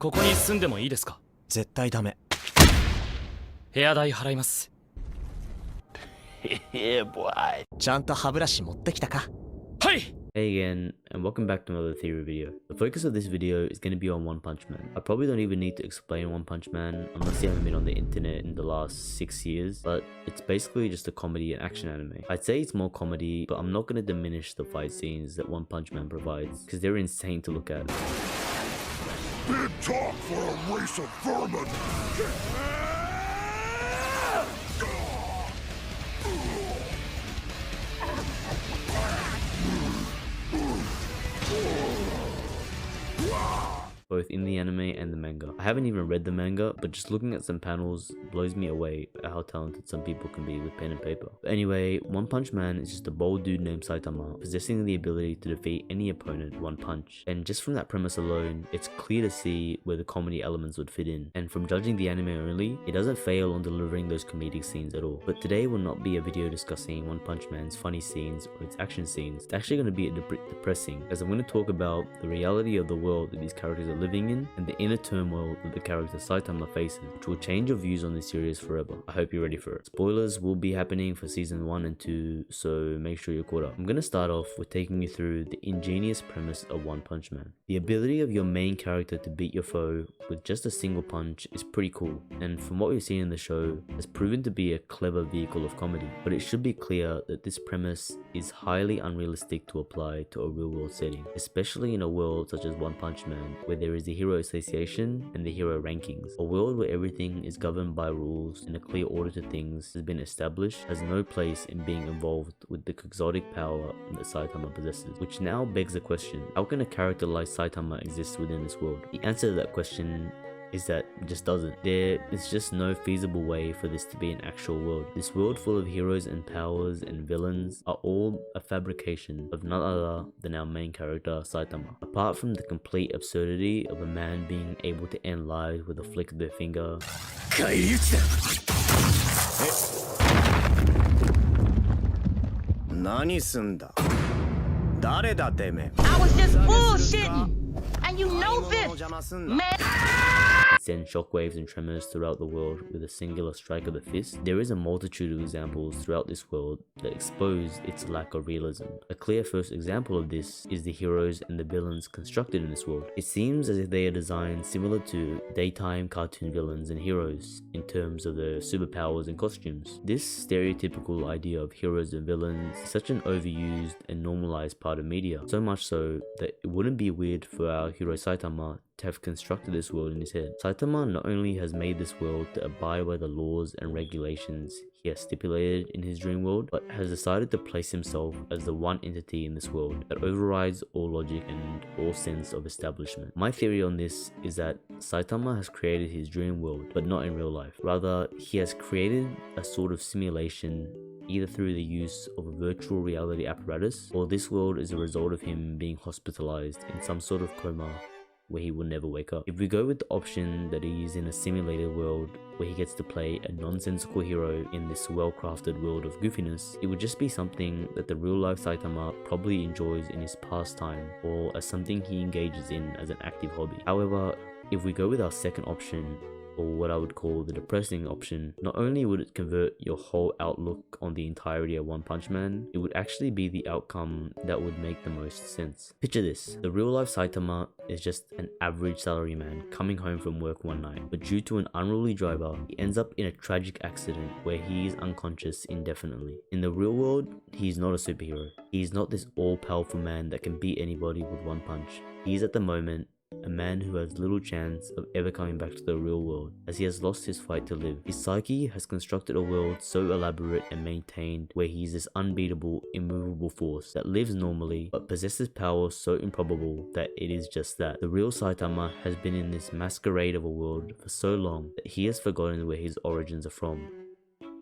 ここに住んでもいいですか？絶対ダメ。部屋代払います。Yeah, boy. ちゃんと歯ブラシ持ってきたか？はい。 Hey again, and welcome back to another theory video. The focus of this video is going to be on One Punch Man. I probably don't even need to explain One Punch Man unless you haven't been on the internet in the last 6 years, but it's basically just a comedy and action anime. I'd say it's more comedy, but I'm not going to diminish the fight scenes that One Punch Man provides, because they're insane to look at. Big talk for a race of vermin! Both in the anime and the manga. I haven't even read the manga, but just looking at some panels blows me away at how talented some people can be with pen and paper. But anyway, One Punch Man is just a bold dude named Saitama, possessing the ability to defeat any opponent one punch. And just from that premise alone, it's clear to see where the comedy elements would fit in. And from judging the anime only, it doesn't fail on delivering those comedic scenes at all. But today will not be a video discussing One Punch Man's funny scenes or its action scenes. It's actually going to be a bit depressing, as I'm going to talk about the reality of the world that these characters are living in and the inner turmoil that the character Saitama faces, which will change your views on this series forever. I hope you're ready for it. Spoilers will be happening for season 1 and 2, so make sure you're caught up. I'm going to start off with taking you through the ingenious premise of One Punch Man. The ability of your main character to beat your foe with just a single punch is pretty cool, and from what we've seen in the show, has proven to be a clever vehicle of comedy. But it should be clear that this premise is highly unrealistic to apply to a real world setting, especially in a world such as One Punch Man, where there is the Hero Association and the hero rankings. A world where everything is governed by rules and a clear order to things has been established has no place in being involved with the quixotic power that Saitama possesses. Which now begs the question, how can a character like Saitama exist within this world? The answer to that question is that it just doesn't. There is just no feasible way for this to be an actual world. This world full of heroes and powers and villains are all a fabrication of none other than our main character Saitama. Apart from the complete absurdity of a man being able to end lives with a flick of their finger, I was just bullshitting, and you know this, man. send shockwaves and tremors throughout the world with a singular strike of the fist. There is a multitude of examples throughout this world that expose its lack of realism. A clear first example of this is the heroes and the villains constructed in this world. It seems as if they are designed similar to daytime cartoon villains and heroes in terms of their superpowers and costumes. This stereotypical idea of heroes and villains is such an overused and normalized part of media, so much so that it wouldn't be weird for our hero Saitama to have constructed this world in his head. Saitama not only has made this world to abide by the laws and regulations he has stipulated in his dream world, but has decided to place himself as the one entity in this world that overrides all logic and all sense of establishment. My theory on this is that Saitama has created his dream world, but not in real life. Rather, he has created a sort of simulation, either through the use of a virtual reality apparatus, or this world is a result of him being hospitalized in some sort of coma where he will never wake up. If we go with the option that he is in a simulated world where he gets to play a nonsensical hero in this well-crafted world of goofiness, it would just be something that the real-life Saitama probably enjoys in his pastime, or as something he engages in as an active hobby. However, if we go with our second option, or what I would call the depressing option, not only would it convert your whole outlook on the entirety of One Punch Man, it would actually be the outcome that would make the most sense. Picture this: the real life Saitama is just an average salaryman coming home from work one night, but due to an unruly driver, he ends up in a tragic accident where he is unconscious indefinitely. In the real world, he is not a superhero. He is not this all-powerful man that can beat anybody with one punch. He is at the moment a man who has little chance of ever coming back to the real world, as he has lost his fight to live. His psyche has constructed a world so elaborate and maintained where he is this unbeatable, immovable force that lives normally but possesses power so improbable that it is just that. The real Saitama has been in this masquerade of a world for so long that he has forgotten where his origins are from,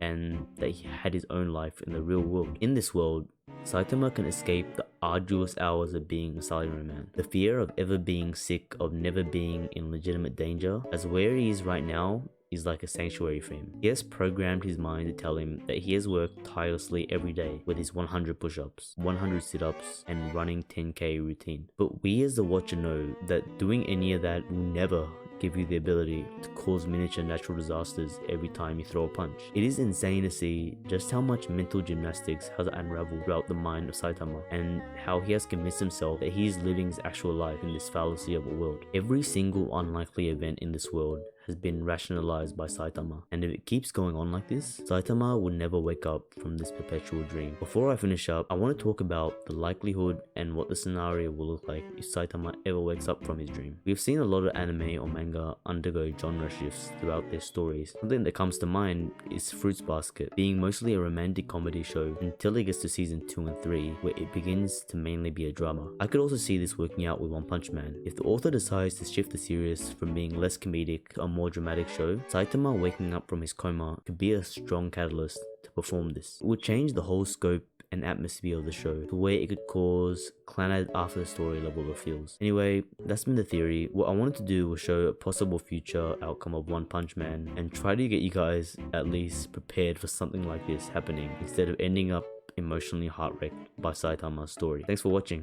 and that he had his own life in the real world. In this world, Saitama can escape the arduous hours of being a salaryman, the fear of ever being sick, of never being in legitimate danger, as where he is right now is like a sanctuary for him. He has programmed his mind to tell him that he has worked tirelessly every day with his 100 push-ups, 100 sit-ups, and running 10k routine. But we as the watcher know that doing any of that will never give you the ability to cause miniature natural disasters every time you throw a punch. It is insane to see just how much mental gymnastics has unraveled throughout the mind of Saitama, and how he has convinced himself that he is living his actual life in this fallacy of a world. Every single unlikely event in this world has been rationalized by Saitama, and if it keeps going on like this, Saitama will never wake up from this perpetual dream. Before I finish up, I want to talk about the likelihood and what the scenario will look like if Saitama ever wakes up from his dream. We've seen a lot of anime or manga undergo genre shifts throughout their stories. Something that comes to mind is Fruits Basket, being mostly a romantic comedy show until it gets to season 2 and 3, where it begins to mainly be a drama. I could also see this working out with One Punch Man. If the author decides to shift the series from being less comedic to a more dramatic show, Saitama waking up from his coma could be a strong catalyst to perform this. It would change the whole scope and atmosphere of the show to where it could cause Clannad after the story level of feels. Anyway, that's been the theory. What I wanted to do was show a possible future outcome of One Punch Man and try to get you guys at least prepared for something like this happening instead of ending up emotionally heart-wrecked by Saitama's story. Thanks for watching.